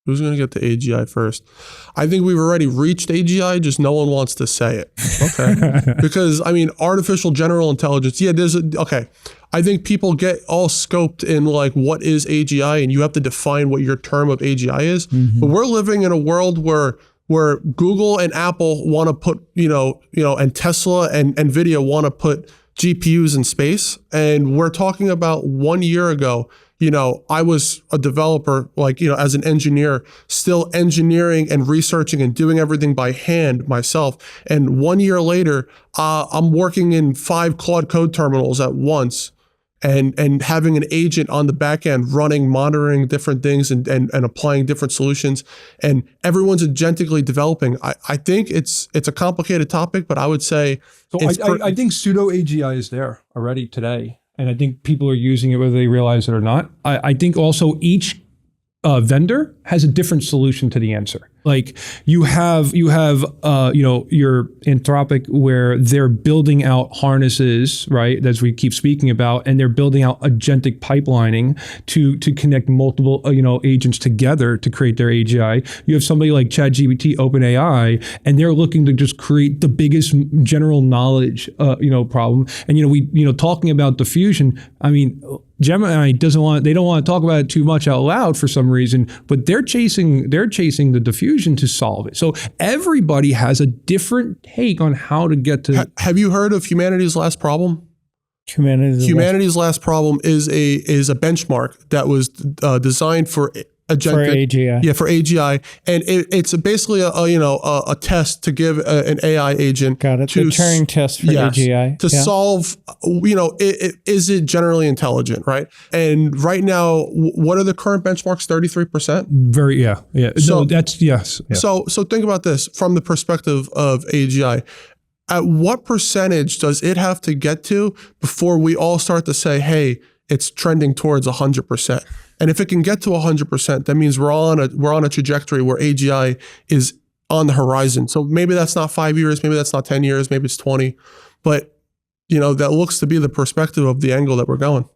Who's going to get to AGI first? I think we've already reached AGI, just no one wants to say it. Okay. Because, I mean, artificial general intelligence, I think people get all scoped in like, what is AGI? And you have to define what your term of AGI is. Mm-hmm. But we're living in a world where Google and Apple want to put, and Tesla and NVIDIA want to put GPUs in space. And we're talking about 1 year ago, I was a developer, as an engineer, still engineering and researching and doing everything by hand myself. And 1 year later, I'm working in 5 Claude Code terminals at once and having an agent on the back end running, monitoring different things and applying different solutions. And everyone's agentically developing. I think it's a complicated topic, but I would say. So I think pseudo AGI is there already today. And I think people are using it whether they realize it or not. I think also each vendor has a different solution to the answer. Like you have your Anthropic where they're building out harnesses, right? As we keep speaking about, and they're building out agentic pipelining to connect multiple, agents together to create their AGI. You have somebody like ChatGPT, OpenAI, and they're looking to just create the biggest general knowledge, problem. And, we talking about diffusion, I mean, Gemini they don't want to talk about it too much out loud for some reason, but they're chasing the diffusion to solve it. So everybody has a different take on how to get to. Have you heard of humanity's last problem? Humanity's last problem is a benchmark that was designed for AGI. Yeah, for AGI, and it's basically a test to give an AI agent. Got it. The Turing test for AGI to solve. Is it generally intelligent, right? And right now, what are the current benchmarks? 33%. Very yeah. So that's yes. Yeah. So think about this from the perspective of AGI. At what percentage does it have to get to before we all start to say, hey, it's trending towards 100%? And if it can get to 100%, that means we're on a trajectory where AGI is on the horizon. So maybe that's not 5 years, maybe that's not 10 years, maybe it's 20. But, that looks to be the perspective of the angle that we're going.